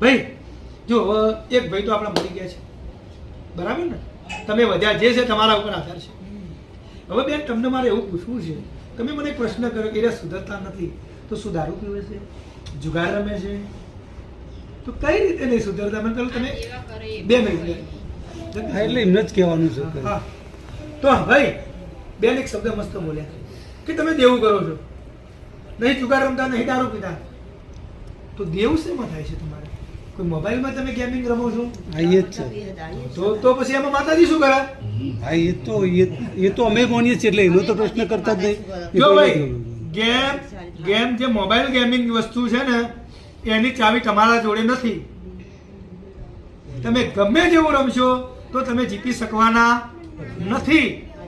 ભાઈ જો એક ભાઈ તો આપણા મરી ગયા છે, બરાબર ને? તમે વધ્યા જે છે તમારા ઉપર આધાર છે. હવે બેન તમને મારે એવું પૂછવું છે, તમે મને એક પ્રશ્ન કર્યો કે એ સુધરતા નથી તો શું દારૂ પીવે છે, જુગાર રમે છે, તો કઈ રીતે નહીં સુધરતા? મને પેલું તમે 2 મિનિટ એટલે એમને જ કહેવાનું છે. હા તો ભાઈ બેન એક શબ્દ મસ્ત બોલ્યા કે તમે દેવું કરો છો, નહીં જુગાર રમતા, નહીં દારૂ પીતા, તો દેવું શેમાં થાય છે તમારે? કોઈ મોબાઈલમાં તમે ગેમિંગ રમો છો? હા એ જ છે. તો પછી એમાં માતાજી શું કરે? હા એ તો અમે માનીએ છીએ, એટલે એનો તો પ્રશ્ન કરતા જ નહીં. જો ભાઈ ગેમ જે મોબાઈલ ગેમિંગ વસ્તુ છે ને એની ચાવી તમારા જોડે નથી. તમે ગમે જેવું રમશો તો તમે જીતી શકવાના નથી.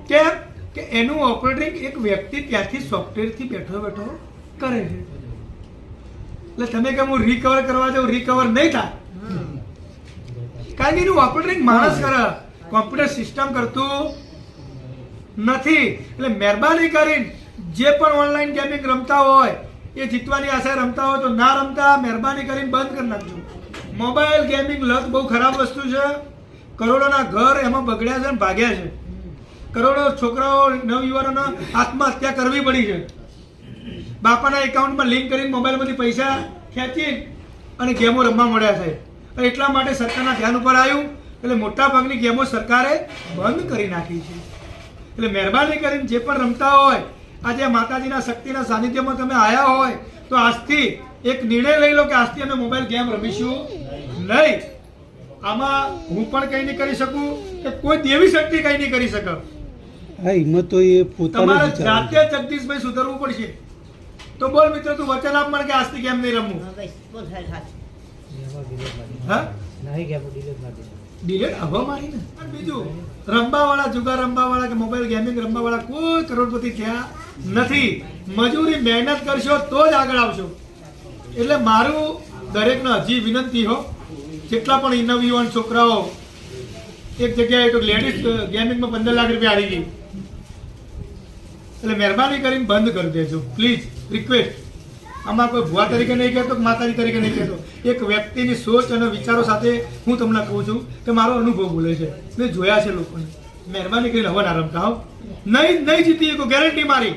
કેમ કે એનું ઓપરેટિંગ એક વ્યક્તિ ત્યાંથી સોફ્ટવેરથી બેઠો બેઠો કરે છે. એટલે તમે કેમ હું રિકવર કરવા જાઉં, રિકવર નહીં થાય, કારણ કે એનું ઓપરેટિંગ માણસ કરે, કોમ્પ્યુટર સિસ્ટમ કરતું નથી. એટલે મહેરબાની કરીને જે પણ ઓનલાઈન ગેમિંગ રમતા હોય એ જીતવાની આશા રમતા હોય તો ના રમતા, મહેરબાની કરીને બંધ કરી નાખજો. મોબાઈલ ગેમિંગ લત બહુ ખરાબ વસ્તુ છે. કરોડોના ઘર એમાં બગડ્યા છે અને ભાગ્યા છે. કરોડો છોકરાઓ નવયુવાનોને આત્મહત્યા કરવી પડી છે. બાપાના એકાઉન્ટમાં લિંક કરીને મોબાઈલમાંથી પૈસા ખેંચી અને ગેમો રમવા મળ્યા છે. અને એટલા માટે સરકારના ધ્યાન ઉપર આવ્યું, એટલે મોટા ભાગની ગેમો સરકારે બંધ કરી નાખી છે. એટલે મહેરબાની કરીને જે પણ રમતા હોય, આજે માતાજીના શક્તિના સાનિધ્યમાં તમે આવ્યા હોય તો આજથી એક નિર્ણય લઈ લો કે આજથી અમે મોબાઈલ ગેમ રમીશું નહીં. આમાં હું પણ કંઈ નહીં કરી શકું કે કોઈ દેવી શક્તિ કંઈ નહીં કરી શકે. હા હિંમત તો એ તમારે પોતાની જાતે જગદીશભાઈ સુધરવું પડશે. તો બોલ મિત્ર, તું વચન આપ મને કે આજથી ગેમ નહીં રમવું. હા ડિલેટ હવા મારીને. અને બીજું રમવાવાળા, જુગાર રમવાવાળા કે મોબાઈલ ગેમિંગ રમવાવાળા કોઈ કરોડપતિ થયા નથી. મજૂરી મહેનત કરશો તો જ આગળ આવશો. એટલે મારું દરેકને હજી વિનંતી હો, જેટલા પણ નવયુવાન છોકરાઓ, એક જગ્યાએ તો લેડીઝ ગેમિંગમાં 15 લાખ રૂપિયા આવી ગઈ, એટલે મહેરબાની કરીને બંધ કરી દેજો પ્લીઝ, રિક્વેસ્ટ. આમાં કોઈ ભુવા તરીકે નહીં કહેતો, માતાજી તરીકે નહીં કહેતો, એક વ્યક્તિની સોચ અને વિચારો સાથે હું તમને કહું છું કે મારો અનુભવ બોલે છે, મેં જોયા છે લોકોને. મહેરબાની કરીને હવે ના રમતા હો, નહીં જીતી શકો, ગેરંટી મારી.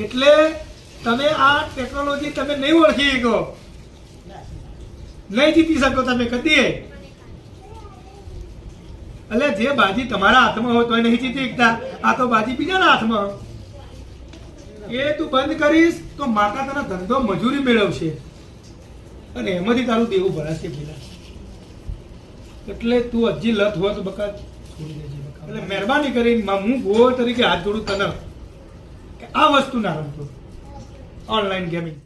એટલે તમે આ ટેકનોલોજી તમે નહીં ઓળખી શકો, નહીં જીતી શકો તમે કદી. એટલે જે બાજી તમારા હાથમાં હોય તો નહીં જીતી શકતા, આ તો બાજી બીજાના હાથમાં. એ તું બંધ કરીશ તો માતા તને ધંધો મજૂરી મેળવશે અને એમાંથી તારું દેવું ભરાશે પેલા. એટલે તું હજી લત હોય તો બકા છોડી દેજે. એટલે મહેરબાની કરીને હું ભૂવો તરીકે હાથ જોડું તને કે આ વસ્તુ ના રમતો, ઓનલાઈન ગેમિંગ.